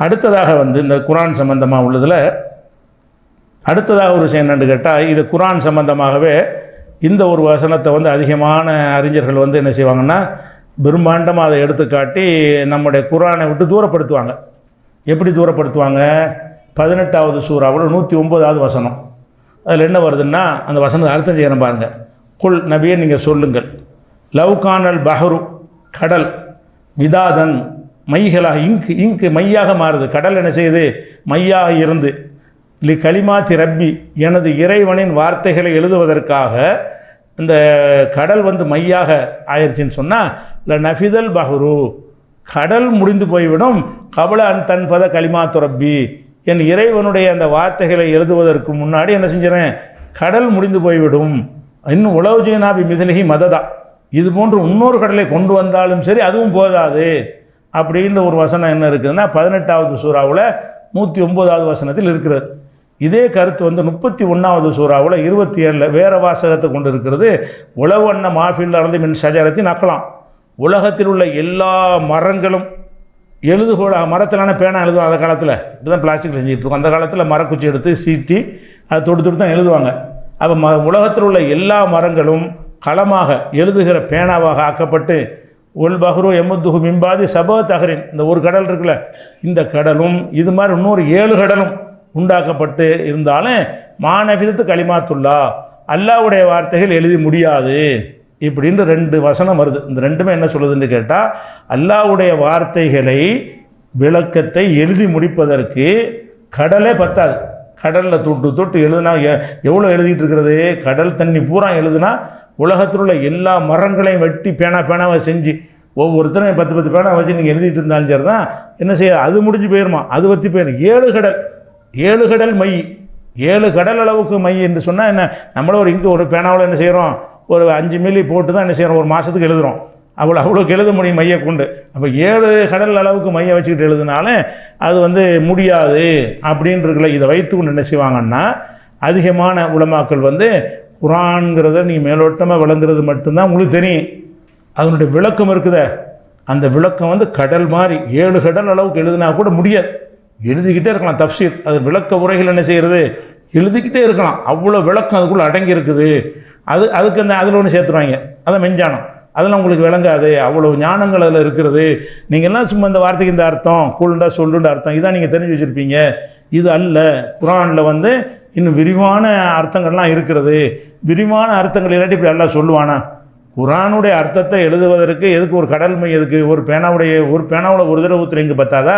அடுத்ததாக இந்த குர்ஆன் சம்பந்தமாக உள்ளதில் அடுத்ததாக ஒரு விஷயம் என்னென்னு கேட்டால், இது குர்ஆன் சம்பந்தமாகவே இந்த ஒரு வசனத்தை அதிகமான அறிஞர்கள் என்ன செய்வாங்கன்னா, பிரம்மாண்டமாக அதை எடுத்துக்காட்டி நம்முடைய குர்ஆனை விட்டு தூரப்படுத்துவாங்க. எப்படி தூரப்படுத்துவாங்க? 18வது சூறாவில் 109வது வசனம். அதில் என்ன வருதுன்னா, அந்த வசனத்தை அர்த்தம் செய்யணும் பாருங்கள். குல் நபியை நீங்கள் சொல்லுங்கள், லவ்கானல் பஹரு கடல், மிதாதன் மைகளாக இங்கு மையாக மாறுது. கடல் என்ன செய்யுது? மையாக இருந்து லி கலிமாத்தி ரப்பி எனது இறைவனின் வார்த்தைகளை எழுதுவதற்காக இந்த கடல் மையாக ஆயிடுச்சின்னு சொன்னால், இல்லை நஃபிதல் பஹ்ரு கடல் முடிந்து போய்விடும். கபல அன் தன்பத கலிமாத்து ரப்பி என் இறைவனுடைய அந்த வார்த்தைகளை எழுதுவதற்கு முன்னாடி என்ன செஞ்சிடறேன்? கடல் முடிந்து போய்விடும். இன்னும் உளவு ஜீனாபி மிதலிகி மததா இது போன்று இன்னொரு கடலை கொண்டு வந்தாலும் சரி அதுவும் போதாது அப்படின்ற ஒரு வசனம் என்ன இருக்குதுன்னா 18வது சூறாவில் 109வது வசனத்தில் இருக்கிறது. இதே கருத்து 31வது சூறாவில் 27 வேறு வாசகத்தை கொண்டு இருக்கிறது. உளவண்ண மாஃபில் நடந்து மின் ஷஜரத்தின் நக்கலாம், உலகத்தில் உள்ள எல்லா மரங்களும் எழுதுகோள் மரத்திலான பேனா எழுதுவோம். அந்த காலத்தில் இப்படி தான் பிளாஸ்டிக் செஞ்சுட்டு இருக்கோம். அந்த காலத்தில் மரக்குச்சி எடுத்து சீட்டி அதை தொட்டு தான் எழுதுவாங்க. அப்போ உலகத்தில் உள்ள எல்லா மரங்களும் களமாக எழுதுகிற பேனாவாக ஆக்கப்பட்டு ஒல் பஹ்ரு எமுத்துஹு மிம்பாதி சபா தஹரின் இந்த ஒரு கடல் இருக்குல்ல, இந்த கடலும் இது மாதிரி இன்னொரு 7 கடலும் உண்டாக்கப்பட்டு இருந்தாலும் மானஃபிதத்து கலிமாத்துல்லா அல்லாஹ்வுடைய வார்த்தைகள் எழுதி முடியாது இப்படின்னு 2 வசனம் வருது. இந்த ரெண்டுமே என்ன சொல்லுதுன்னு கேட்டால், அல்லாஹ்வுடைய வார்த்தைகளை விளக்கத்தை எழுதி முடிப்பதற்கு கடலே பத்தாது. கடலில் தொட்டு எழுதுனா எவ்வளோ எழுதிட்டு இருக்கிறது? கடல் தண்ணி பூரா எழுதுனா உலகத்தில் உள்ள எல்லா மரங்களையும் வெட்டி பேனாவை செஞ்சு ஒவ்வொருத்தரும் 10 பேனா வச்சு நீங்கள் எழுதிட்டு இருந்தாலும் சரி தான் என்ன செய்ய, அது முடிஞ்சு போயிருமா? அது பற்றி போயிடும். 7 கடல் மை, 7 கடல் அளவுக்கு மை என்று சொன்னால் என்ன, நம்மளும் ஒரு பேனாவில் என்ன செய்கிறோம், ஒரு 5 மில்லி போட்டு தான் என்ன செய்கிறோம், ஒரு மாதத்துக்கு எழுதுகிறோம். அவ்வளோக்கு எழுத முடியும் மையை கொண்டு. அப்போ 7 கடல் அளவுக்கு மையை வச்சுக்கிட்டு எழுதுனாலும் அது முடியாது அப்படின்றதுல இதை வைத்து கொண்டு என்ன செய்வாங்கன்னா, அதிகமான உலமாக்கள் குர்ஆன்கிறத நீங்கள் மேலோட்டமாக விளங்குறது மட்டும்தான் உங்களுக்கு தெரியும். அதனுடைய விளக்கம் இருக்குதே, அந்த விளக்கம் கடல் மாதிரி 7 கடல் அளவுக்கு எழுதினா கூட முடியாது. எழுதிக்கிட்டே இருக்கலாம் தஃப்சீர், அது விளக்க உரைகள் என்ன செய்கிறது, எழுதிக்கிட்டே இருக்கலாம். அவ்வளோ விளக்கம் அதுக்குள்ளே அடங்கி இருக்குது. அதுக்கு அதில் ஒன்று சேர்த்துருவாங்க, அதை மெஞ்ஞானம். அதெல்லாம் உங்களுக்கு விளங்காது, அவ்வளோ ஞானங்கள் அதில் இருக்கிறது. நீங்கள்லாம் சும்மா இந்த வார்த்தைக்கு இந்த அர்த்தம் கூழுண்டா சொல்லுன்ற அர்த்தம் இதான் நீங்கள் தெரிஞ்சு வச்சுருப்பீங்க. இது அல்ல. குர்ஆனில் இன்னும் விரிவான அர்த்தங்கள்லாம் இருக்கிறது. விரிவான அர்த்தங்கள் இல்லாட்டி இப்படி எல்லாம் சொல்லுவானா? குர்ஆனுடைய அர்த்தத்தை எழுதுவதற்கு எதுக்கு ஒரு கடல் மை, எதுக்கு ஒரு பேனாவில் ஒரு தடவை ஊற்றுறீங்க பத்தாதா?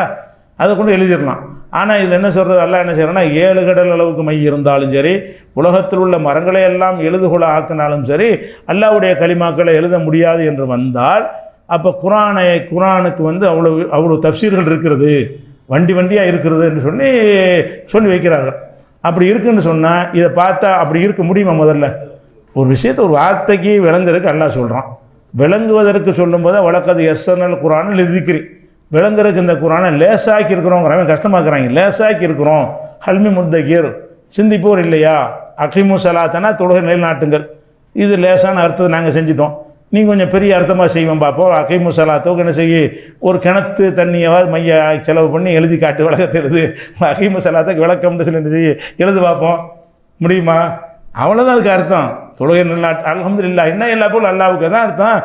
அதை கொண்டு எழுதிடலாம். ஆனால் இதில் என்ன சொல்கிறது, அல்லாஹ் என்ன செய்யறேன்னா 7 கடல் அளவுக்கு மை இருந்தாலும் சரி, உலகத்தில் உள்ள மரங்களை எல்லாம் எழுதுகோள ஆக்கினாலும் சரி, அல்லாஹ்வுடைய கலிமாக்களை எழுத முடியாது என்று வந்தால், அப்போ குர்ஆனுக்கு அவ்வளோ தஃப்சீர்கள் இருக்கிறது, வண்டியாக இருக்கிறது என்று சொல்லி வைக்கிறார்கள். அப்படி இருக்குன்னு சொன்னால் இதை பார்த்தா அப்படி இருக்க முடியுமா? முதல்ல ஒரு விஷயத்தை ஒரு வார்த்தைக்கு விளங்குறதுக்கு அல்லாஹ் சொல்கிறான். விளங்குவதற்கு சொல்லும்போது வழக்கது எஸ்என்எல் குர்ஆனில் எழுதிக்கிறேன். விளங்குறதுக்கு இந்த குர்ஆனை லேசாக்கி இருக்கிறோங்கிறவன் கஷ்டமாக்குறாங்க. லேசாக்கி இருக்கிறோம், ஹல்மி முத்தகீர் சிந்திப்போர் இல்லையா, அகிமு சலாத்தனா தொழுகை நிலைநாட்டுங்கள், இது லேசான அர்த்தத்தை நாங்கள் செஞ்சிட்டோம், நீங்கள் கொஞ்சம் பெரிய அர்த்தமாக செய்வோம் பார்ப்போம். அகிமு சலாத்தோக்கு என்ன செய்ய, ஒரு கிணத்து தண்ணியாவது மைய செலவு பண்ணி எழுதி காட்டு, விளக்கத்தை எழுது. அகிமு சலாத்துக்கு விளக்கம்னு சொல்லி என்ன செய்ய, எழுது பார்ப்போம், முடியுமா? அவ்வளோதான் அதுக்கு அர்த்தம். தொழுகை நிலைநாட்டு அல்ஹம்துலில்லாஹ் என்ன எல்லா போலும் அல்லாவுக்கு தான் அர்த்தம்.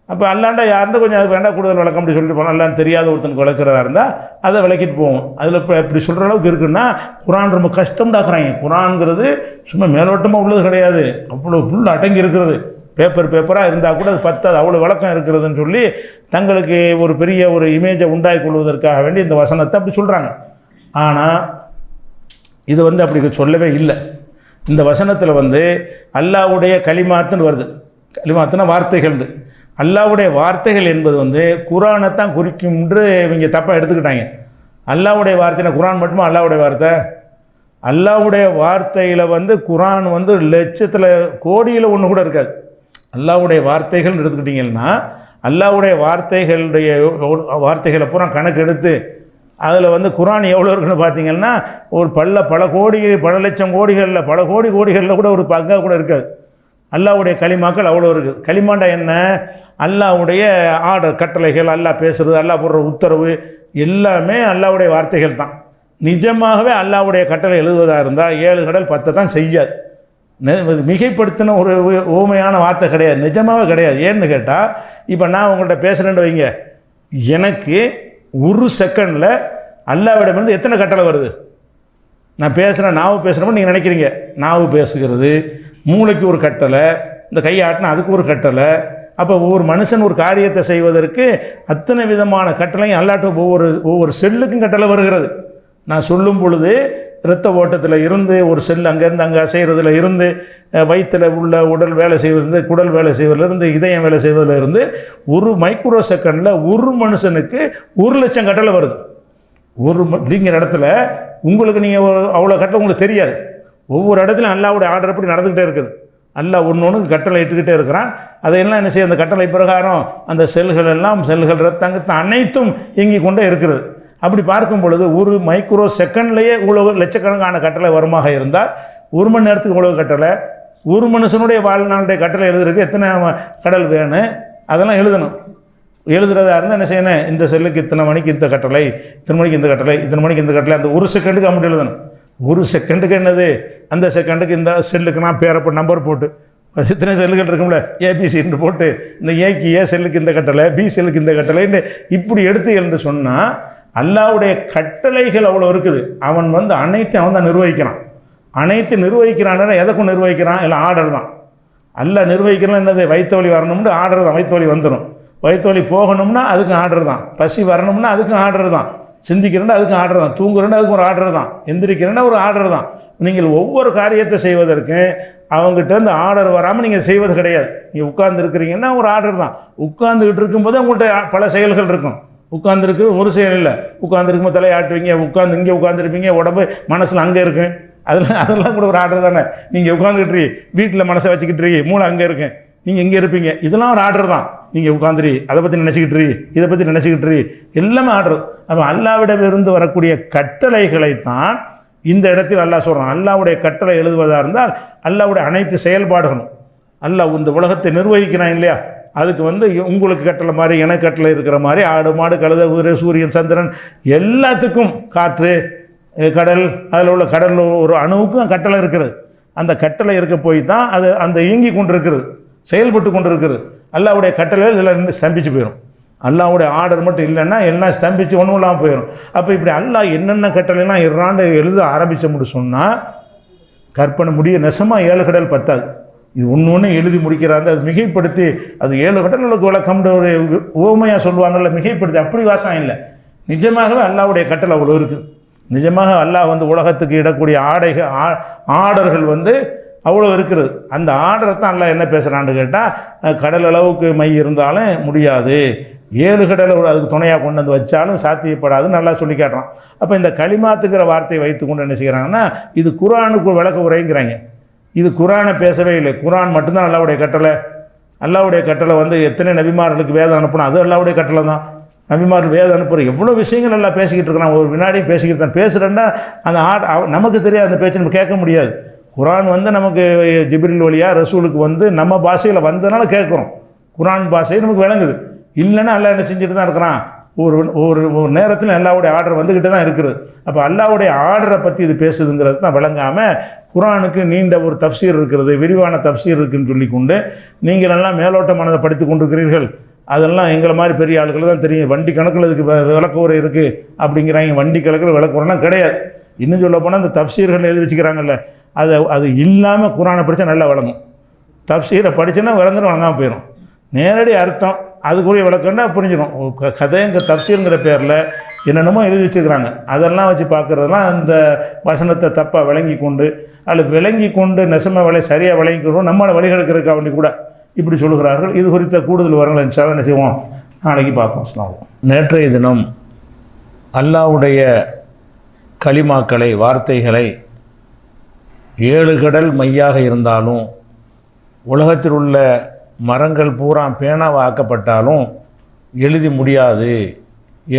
அப்போ அல்லாண்டா யாருன்னா கொஞ்சம் அதுக்கு வேண்டாம் கூடுதல் விளக்கம் அப்படி சொல்லிட்டு போனோம். அல்லான்னு தெரியாத ஒருத்தனுக்கு விளக்குறதா இருந்தால் அதை விளக்கிட்டு போவோம். அதில் இப்போ இப்படி சொல்கிற அளவுக்கு இருக்குன்னா குர்ஆன் ரொம்ப கஷ்டம்டாக்குறாங்க. குர்ஆன்ங்கிறது சும்மா மேலோட்டமாக உள்ளது கிடையாது, அவ்வளோ ஃபுல் அடங்கி இருக்கிறது. பேப்பராக இருந்தால் கூட அது பத்தாது, அவ்வளோ விளக்கம் இருக்கிறதுன்னு சொல்லி தங்களுக்கு ஒரு பெரிய ஒரு இமேஜை உண்டாக்கி கொள்வதற்காக வேண்டி இந்த வசனத்தை அப்படி சொல்கிறாங்க. ஆனால் இது அப்படி சொல்லவே இல்லை. இந்த வசனத்தில் அல்லாஹ்வுடைய கலிமாத்துன்னு வருது. கலிமாத்துனா வார்த்தைகள். அல்லாஹ்வுடைய வார்த்தைகள் என்பது குர்ஆனைத்தான் குறிக்கும் என்று இவங்க தப்பாக எடுத்துக்கிட்டாங்க. அல்லாஹ்வுடைய வார்த்தைனா குர்ஆன் மட்டுமா அல்லாஹ்வுடைய வார்த்தை? அல்லாஹ்வுடைய வார்த்தையில் குர்ஆன் லட்சத்தில் கோடியில் ஒன்று கூட இருக்காது. அல்லாஹ்வுடைய வார்த்தைகள் எடுத்துக்கிட்டிங்கன்னா அல்லாஹ்வுடைய வார்த்தைகளை பூரா கணக்கு எடுத்து அதில் குர்ஆன் எவ்வளோ இருக்குன்னு பார்த்தீங்கன்னா ஒரு பல லட்சம் கோடிகளில் பல கோடிகளில் கூட ஒரு பங்காக கூட இருக்காது. அல்லாஹ்வுடைய கலிமாக்கள் அவ்வளோ இருக்குது. கலிமாண்டா என்ன? அல்லாஹ்வுடைய ஆர்டர், கட்டளைகள், அல்லாஹ் பேசுகிறது, அல்லாஹ் போடுற உத்தரவு, எல்லாமே அல்லாஹ்வுடைய வார்த்தைகள் தான். நிஜமாகவே அல்லாஹ்வுடைய கட்டளை எழுதுவதாக இருந்தால் 7 கடல் 10 தான் செய்யாது. மிகைப்படுத்தின ஒரு ஊமையான வார்த்தை கிடையாது, நிஜமாகவே கிடையாது. ஏன்னு கேட்டால், இப்போ நான் உங்கள்கிட்ட பேசுகிறேன்னு வைங்க, எனக்கு ஒரு செகண்டில் அல்லாஹ்விடமிருந்து எத்தனை கட்டளை வருது? நான் பேசுகிறேன், நாவு பேசுகிறப்ப நீங்கள் நினைக்கிறீங்க நாவு பேசுகிறது, மூளைக்கு ஒரு கட்டளை, இந்த கையை ஆட்டினா அதுக்கு ஒரு கட்டளை. அப்போ ஒவ்வொரு மனுஷன் ஒரு காரியத்தை செய்வதற்கு அத்தனை விதமான கட்டளையும் அல்லாட்ட ஒவ்வொரு செல்லுக்கும் கட்டளை வருகிறது. நான் சொல்லும் பொழுது இரத்த ஓட்டத்தில் இருந்து ஒரு செல் அங்கேருந்து அங்கே செய்கிறதுல இருந்து, வயிற்றில் உள்ள உடல் வேலை செய்வதிலிருந்து, குடல் வேலை செய்வதிலிருந்து, இதயம் வேலை செய்வதிலிருந்து ஒரு மைக்ரோ செகண்டில் ஒரு மனுஷனுக்கு 1,00,000 கட்டளை வருது. அப்படிங்கிற இடத்துல உங்களுக்கு நீங்கள் அவ்வளோ கட்டளை உங்களுக்கு தெரியாது. ஒவ்வொரு இடத்துலையும் அல்லாஹ்வுடைய ஆர்டர் எப்படி நடந்துக்கிட்டே இருக்குது. அல்லாஹ் ஒன்று கட்டளை இட்டுக்கிட்டே இருக்கிறான். அதையெல்லாம் என்ன செய்ய, அந்த கட்டளை பிரகாரம் அந்த செல்கள் எல்லாம், செல்கள் ரத்தங்கத்தை அனைத்தும் இயங்கி கொண்டே இருக்கிறது. அப்படி பார்க்கும் பொழுது ஒரு மைக்ரோ செகண்ட்லேயே இவ்வளவு லட்சக்கணக்கான கட்டளை வருமாக இருந்தால், ஒரு மணி நேரத்துக்கு இவ்வளவு கட்டளை, ஒரு மனுஷனுடைய வாழ்நாளுடைய கட்டளை எழுதுறதுக்கு எத்தனை கடல் வேணும், அதெல்லாம் எழுதணும். எழுதுறதா இருந்தால் என்ன செய்யணும், இந்த செல்லுக்கு இத்தனை மணிக்கு இந்த கட்டளை, இத்தனை மணிக்கு இந்த கட்டளை, இத்தனை மணிக்கு இந்த கட்டளை, அந்த ஒரு செகண்டுக்கு அமௌண்ட் எழுதணும். ஒரு செகண்டுக்கு என்னது, அந்த செகண்டுக்கு இந்த செல்லுக்கு நான் பேரப்போ நம்பர் போட்டு, இத்தனை செல்லுகள் இருக்கும்ல, ஏபிசின்னு போட்டு, இந்த ஏக்கு ஏ செல்லுக்கு இந்த கட்டளை, பி செல்லுக்கு இந்த கட்டளைன்னு இப்படி எடுத்து என்று சொன்னால், அல்லாஹ்வுடைய கட்டளைகள் அவ்வளோ இருக்குது. அவன் அனைத்தையும் அவன் தான் நிர்வகிக்கிறான். அனைத்து நிர்வகிக்கிறான். எதற்கும் நிர்வகிக்கிறான், இல்லை ஆர்டர் தான். அல்லாஹ் நிர்வகிக்கிறான். என்னது, வயிற்று வலி வரணும்னு ஆர்டர் தான், வயிற்று வலி வந்துடும். வயிற்று வலி போகணும்னா அதுக்கு ஆர்டர் தான். பசி வரணும்னா அதுக்கு ஆர்டர் தான். சிந்திக்கிறேன்னா அதுக்கு ஆர்டர் தான். தூங்குறேன்னா அதுக்கு ஒரு ஆர்டர் தான். எந்திரிக்கிறேன்னா ஒரு ஆர்டர் தான். நீங்கள் ஒவ்வொரு காரியத்தை செய்வதற்கு அவங்ககிட்ட இருந்து ஆர்டர் வராமல் நீங்கள் செய்வது கிடையாது. நீங்கள் உட்கார்ந்து இருக்கிறீங்கன்னா ஒரு ஆர்டர் தான். உட்கார்ந்துக்கிட்டு இருக்கும்போது உங்கள்கிட்ட பல செயல்கள் இருக்கும். உட்காந்துருக்கு ஒரு செயல் இல்லை, உட்காந்துருக்கும்போது தலையாட்டுவீங்க, உட்காந்து இங்கே உட்காந்துருப்பீங்க, உடம்பு மனசில் அங்கே இருக்கு, அதெல்லாம் கூட ஒரு ஆர்டர் தானே. நீங்கள் உட்காந்துக்கிட்டு வீட்டில் மனசை வச்சுக்கிட்டு மூளை அங்கே இருக்கு, நீங்கள் இங்கே இருப்பீங்க, இதெல்லாம் ஒரு ஆர்டர் தான். நீங்கள் உட்காந்துரு, அதை பற்றி நினச்சிக்கிட்டு இதை பற்றி நினச்சிக்கிட்டு எல்லாமே ஆர்டர். அப்போ அல்லாஹ்விடமிருந்து வரக்கூடிய கட்டளைகளைத்தான் இந்த இடத்தில் அல்லாஹ் சொல்கிறான். அல்லாஹ்வுடைய கட்டளை எழுதுவதாக இருந்தால் அல்லாஹ்வுடைய அனைத்து செயல்பாடுகளும், அல்லாஹ் இந்த உலகத்தை நிர்வகிக்கிறான் இல்லையா, அதுக்கு உங்களுக்கு கட்டளை மாதிரி, எனக்கு கட்டளை இருக்கிற மாதிரி, ஆடு மாடு கழுத குதிரை சூரியன் சந்திரன் எல்லாத்துக்கும், காற்று கடல், அதில் உள்ள கடலில் ஒரு அணுவுக்கும் கட்டளை இருக்கிறது. அந்த கட்டளை இருக்க போய் தான் அது அந்த இயங்கி கொண்டு இருக்கிறது, செயல்பட்டு கொண்டு இருக்கிறது. அல்லாஹ்வுடைய கட்டளைகள் எல்லாம் ஸ்தம்பிச்சு போயிடும். அல்லாஹ்வுடைய ஆர்டர் மட்டும் இல்லைன்னா எல்லாம் ஸ்தம்பிச்சு ஒன்றும் இல்லாமல் போயிடும். அப்போ இப்படி அல்லாஹ் என்னென்ன கட்டளைலாம் இறாண்டு எழுத ஆரம்பித்த முடியும் சொன்னால் கற்பனை முடிய நெசமாக 7 கடல் பத்தாது. இது ஒன்று எழுதி முடிக்கிறாங்க, அது மிகைப்படுத்தி, அது 7 கடல்களுக்கு விளக்கம்ன்ற ஒரு ஓமையாக சொல்லுவாங்கள்ல, மிகைப்படுத்தி அப்படி வாசம் இல்லை. நிஜமாகவே அல்லாஹ்வுடைய கட்டளை அவ்வளோ இருக்குது. நிஜமாக அல்லாஹ் உலகத்துக்கு இடக்கூடிய ஆர்டர்கள் அவ்வளோ இருக்கிறது. அந்த ஆர்டரை தான் அல்லாஹ் என்ன பேசுகிறான்னு கேட்டால், கடல் அளவுக்கு மை இருந்தாலும் முடியாது, 7 கடலை அதுக்கு துணையாக கொண்டு வந்து வச்சாலும் சாத்தியப்படாதுன்னு நல்லா சொல்லி காட்டுறான். அப்போ இந்த கலிமாத்துக்கிற வார்த்தையை வைத்து கொண்டு என்ன செய்கிறாங்கன்னா, இது குர்ஆனுக்கு விளக்க உரைங்கிறாங்க. இது குர்ஆனை பேசவே இல்லை. குர்ஆன் மட்டும்தான் அல்லாஹ்வுடைய கட்டளை. அல்லாஹ்வுடைய கட்டளை எத்தனை நபிமார்களுக்கு வேதம் அனுப்பணும், அது அல்லாஹ்வுடைய கட்டளை தான். நபிமார்கள் வேதம் அனுப்புகிற எவ்வளோ விஷயங்கள் எல்லாம் பேசிக்கிட்டு இருக்கிறான். ஒரு வினாடியும் பேசிக்கிட்டு தான். பேசுகிறேன்னா அந்த நமக்கு தெரியாது, அந்த பேச்சு நம்ம கேட்க முடியாது. குர்ஆன் நமக்கு ஜிப்ரீல் வழியாக ரசூலுக்கு நம்ம பாஷையில் வந்ததுனால கேட்குறோம். குர்ஆன் பாஷை நமக்கு விளங்குது. இல்லைன்னா அல்லாஹ் என்ன செஞ்சுட்டு தான் இருக்கிறான், ஒரு நேரத்தில் அல்லாஹ்வுடைய ஆர்டர் வந்துக்கிட்டு தான் இருக்குது. அப்போ அல்லாஹ்வுடைய ஆர்டரை பற்றி இது பேசுதுங்கிறது தான் விளங்காமல், குர்ஆனுக்கு நீண்ட ஒரு தஃப்சீர் இருக்கிறது, விரிவான தஃப்சீர் இருக்குதுன்னு சொல்லிக்கொண்டு நீங்கள் எல்லாம் மேலோட்டமானதை படித்து கொண்டிருக்கிறீர்கள். அதெல்லாம் எங்களை மாதிரி பெரிய ஆளுகள் தான் தெரியும். வண்டி கணக்கில் இதுக்கு விளக்க உரை இருக்குது அப்படிங்கிறாங்க. வண்டி கணக்கில் விளக்க உரைலாம் கிடையாது. இன்னும் சொல்ல போனால் இந்த தஃப்சீர்கள் எழுதி வச்சுக்கிறாங்கல்ல, அது இல்லாமல் குர்ஆனை படித்தா நல்லா விளங்கும். தஃப்சீரை படித்தோன்னா விளங்குன்னு வழங்காமல் போயிடும். நேரடி அர்த்தம் அதுக்குரிய விளக்கம்னா புரிஞ்சிடும். கதைங்க தஃப்சீருங்கிற பேரில் என்னென்னமோ எழுதி வச்சுக்கிறாங்க. அதெல்லாம் வச்சு பார்க்குறதுலாம் அந்த வசனத்தை தப்பாக விளங்கி கொண்டு, அல்லது விளங்கி கொண்டு நெசம விலை சரியாக விளங்கிக்கிறோம், நம்மளை வழிகெடுக்கிறதுக்காக வேண்டி கூட இப்படி சொல்லுகிறார்கள். இது குறித்த கூடுதல் விவரங்கள் இன்ஷால்லாஹ் என்ன செய்வோம், நாளைக்கு பார்ப்போம். அஸ்ஸலாமு அலைக்கும். நேற்றைய தினம் அல்லாஹ்வுடைய கலிமாக்களை, வார்த்தைகளை 7 கடல் மையாக இருந்தாலும், உலகத்தில் உள்ள மரங்கள் பூரா பேனாவாக ஆக்கப்பட்டாலும் எழுதி முடியாது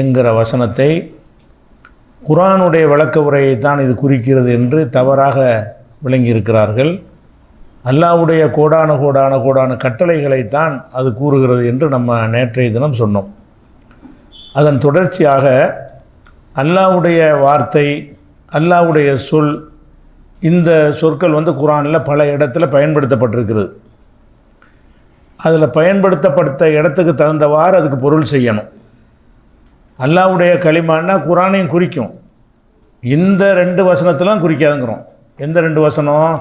என்கிற வசனத்தை குர்ஆனுடைய விளக்க உரையை தான் இது குறிக்கிறது என்று தவறாக விளங்கியிருக்கிறார்கள். அல்லாஹ்வுடைய கோடான கட்டளைகளைத்தான் அது கூறுகிறது என்று நம்ம நேற்றைய தினம் சொன்னோம். அதன் தொடர்ச்சியாக அல்லாஹ்வுடைய வார்த்தை, அல்லாஹ்வுடைய சொல், இந்த சொற்கள் வந்து குர்ஆனில் பல இடத்துல பயன்படுத்தப்பட்டிருக்கிறது. அதில் பயன்படுத்தப்பட்ட இடத்துக்கு தகுந்தவாறு அதுக்கு பொருள் செய்யணும். அல்லாஹ்வுடைய கலிமான்னா குர்ஆனையும் குறிக்கும். இந்த 2 வசனத்தெலாம் குறிக்காதுங்கிறோம். எந்த 2 வசனம்?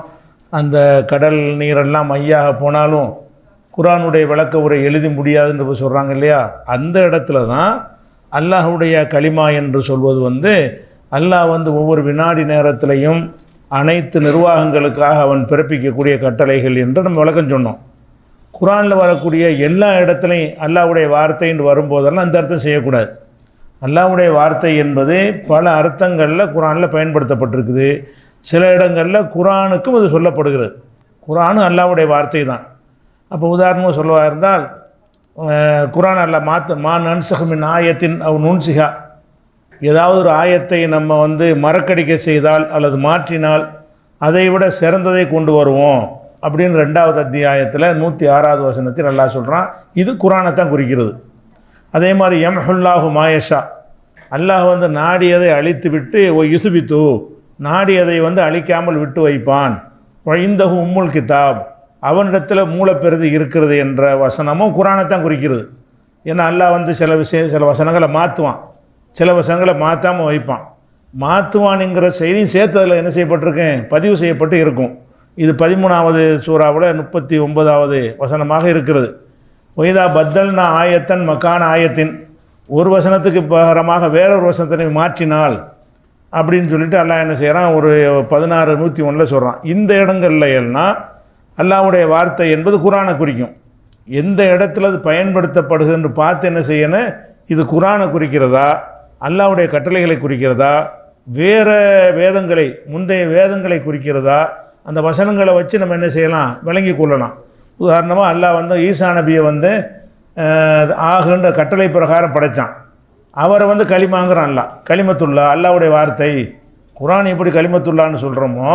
அந்த கடல் நீரெல்லாம் மையாக போனாலும் குர்ஆனுடைய விளக்க உரை எழுதி முடியாதுன்னு சொல்கிறாங்க இல்லையா, அந்த இடத்துல தான் அல்லாஹ்வுடைய கலிமா என்று சொல்வது வந்து அல்லாஹ் வந்து ஒவ்வொரு வினாடி நேரத்திலையும் அனைத்து நிர்வாகங்களுக்காக அவன் பிறப்பிக்கக்கூடிய கட்டளைகள் என்று நம்ம விளக்கம் சொன்னோம். குர்ஆனில் வரக்கூடிய எல்லா இடத்துலையும் அல்லாஹ்வுடைய வார்த்தைன்னு வரும்போதெல்லாம் அந்த அர்த்தம் செய்யக்கூடாது. அல்லாஹ்வுடைய வார்த்தை என்பது பல அர்த்தங்களில் குர்ஆனில் பயன்படுத்தப்பட்டிருக்குது. சில இடங்களில் குர்ஆனுக்கும் அது சொல்லப்படுகிறது. குர்ஆனும் அல்லாஹ்வுடைய வார்த்தை தான். அப்போ உதாரணமாக சொல்லுவா இருந்தால் குர்ஆன் அல்லாஹ் மா நன்சஹ் மின் ஆயத்தின் அவ் நுன்சிஹா, ஏதாவது ஒரு ஆயத்தை நம்ம வந்து மறக்கடிக்க செய்தால் அல்லது மாற்றினால் அதை விட சிறந்ததை கொண்டு வருவோம் அப்படின்னு 2வது அத்தியாயத்தில் 106வது வசனத்தில் அல்லாஹ் சொல்கிறான். இது குர்ஆனை தான் குறிக்கிறது. அதே மாதிரி யம்ஹுல்லாஹு மாயஷா, அல்லாஹ் வந்து நாடியதை அழித்து விட்டு யுசுபித்து, நாடியதை வந்து அழிக்காமல் விட்டு வைப்பான். இந்தஹு உம்முல் கிதாப், அவனிடத்தில் மூலப்பெருது இருக்கிறது என்ற வசனமும் குர்ஆனை தான் குறிக்கிறது. ஏன்னா அல்லாஹ் வந்து சில வசனங்களை மாற்றுவான், சில வசனங்களை மாற்றாமல் வைப்பான். மாற்றுவானுங்கிற செய்தியும் சேர்த்து அதில் என்ன செய்யப்பட்டிருக்கேன், பதிவு செய்யப்பட்டு இருக்கும். இது 13வது சூறாவில் 39வது வசனமாக இருக்கிறது. ஒய்தா பத்தல்னா ஆயத்தன் மக்கான ஆயத்தின், ஒரு வசனத்துக்கு பகரமாக வேறொரு வசனத்தினை மாற்றினால் அப்படின்னு சொல்லிட்டு அல்லாஹ் என்ன செய்கிறான், ஒரு 16:101 சொல்கிறான். இந்த இடங்கள்ல எல்லாம் அல்லாஹ்வுடைய வார்த்தை என்பது குர்ஆனை குறிக்கும். எந்த இடத்துல அது பயன்படுத்தப்படுதுன்னு பார்த்து என்ன செய்யணும், இது குர்ஆனை குறிக்கிறதா, அல்லாஹ்வுடைய கட்டளைகளை குறிக்கிறதா, வேறு வேதங்களை, முந்தைய வேதங்களை குறிக்கிறதா, அந்த வசனங்களை வச்சு நம்ம என்ன செய்யலாம், விளங்கி கொள்ளலாம். உதாரணமாக அல்லாஹ் வந்து ஈசா நபியை வந்து ஆகுன்ற கட்டளை பிரகாரம் படைத்தான். அவரை வந்து கலிமாங்கிறான் அல்லாஹ், கலிமத்துல்லா, அல்லாஹ்வுடைய வார்த்தை. குர்ஆன் எப்படி கலிமத்துல்லான்னு சொல்கிறோமோ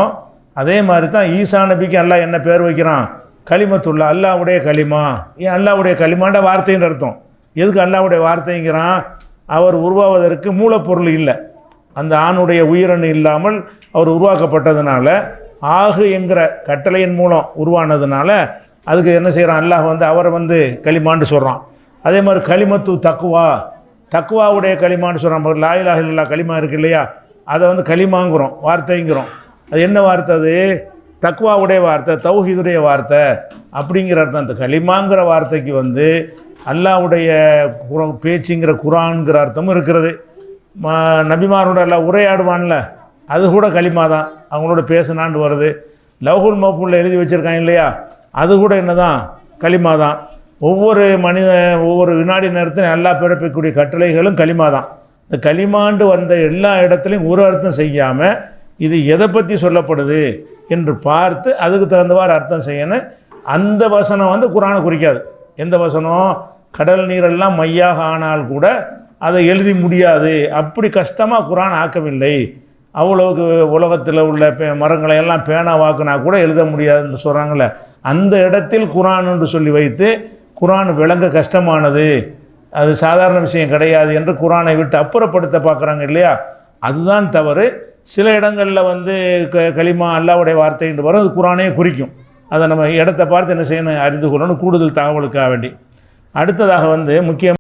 அதே மாதிரி தான் ஈசா நபிக்கு அல்லாஹ் என்ன பேர் வைக்கிறான், கலிமத்துல்லா, அல்லாஹ்வுடைய கலிமா. ஏன் அல்லாஹ்வுடைய கலிமாண்ட வார்த்தைன்னு அர்த்தம். எதுக்கு அல்லாஹ்வுடைய வார்த்தைங்கிறான், அவர் உருவாவதற்கு மூலப்பொருள் இல்லை, அந்த ஆணுடைய உயிரணு இல்லாமல் அவர் உருவாக்கப்பட்டதுனால, ஆகு என்கிற கட்டளையின் மூலம் உருவானதுனால அதுக்கு என்ன செய்கிறான், அல்லாஹ் வந்து அவரை வந்து கலிமான்னு சொல்கிறான். அதே மாதிரி கலிமத்து தக்குவா, தக்குவாவுடைய கலிமான்னு சொல்கிறான். லா இலாஹ இல்லல்லாஹ் கலிமா இருக்கு இல்லையா, அதை வந்து கலிமாங்கிறோம், வார்த்தைங்கிறோம். அது என்ன வார்த்தை, அது தக்குவாவுடைய வார்த்தை, தௌஹீதுடைய வார்த்தை அப்படிங்கிற அர்த்தம். அந்த கலிமாங்கிற வார்த்தைக்கு வந்து அல்லாஹ்வுடைய பேச்சுங்கிற குர்ஆன்கிற அர்த்தமும் இருக்கிறது. நபிமாரோட எல்லாம் உரையாடுவான்ல, அது கூட கலிமா தான், அவங்களோட பேசினான்னு வருது. லவ்ஹுல் மஹ்ஃபூஸில் எழுதி வச்சுருக்காங்க இல்லையா, அது கூட என்ன தான், கலிமா தான். ஒவ்வொரு வினாடி நேரத்திலும் அல்லாஹ் பிறப்பிக்கக்கூடிய கட்டளைகளும் கலிமா தான். இந்த கலிமாண்டு வந்த எல்லா இடத்துலையும் ஒரு அர்த்தம் செய்யாமல் இது எதை பற்றி சொல்லப்படுது என்று பார்த்து அதுக்கு தகுந்தவாறு அர்த்தம் செய்யணும். அந்த வசனம் வந்து குர்ஆனை குறிக்காது. எந்த வசனம், கடல் நீரெல்லாம் மையாக ஆனால் கூட அதை எழுதி முடியாது, அப்படி கஷ்டமாக குர்ஆன் ஆக்கவில்லை. அவ்வளவுக்கு உலகத்தில் உள்ள மரங்களை எல்லாம் பேனாவாக்குனா கூட எழுத முடியாதுன்னு சொல்கிறாங்களே, அந்த இடத்தில் குர்ஆன் என்று சொல்லி வைத்து குர்ஆன் விளங்க கஷ்டமானது, அது சாதாரண விஷயம் கிடையாது என்று குர்ஆனை விட்டு அப்புறப்படுத்த பார்க்குறாங்க இல்லையா, அதுதான் தவறு. சில இடங்களில் வந்து கலிமா அல்லாஹ்வுடைய வார்த்தை என்று வரும், அது குர்ஆனே குறிக்கும். அதை நம்ம இடத்தை பார்த்து என்ன செய்யணும், அறிந்து கொள்ளணும், கூடுதல் தகவலுக்காக வேண்டி. அடுத்ததாக வந்து முக்கியம்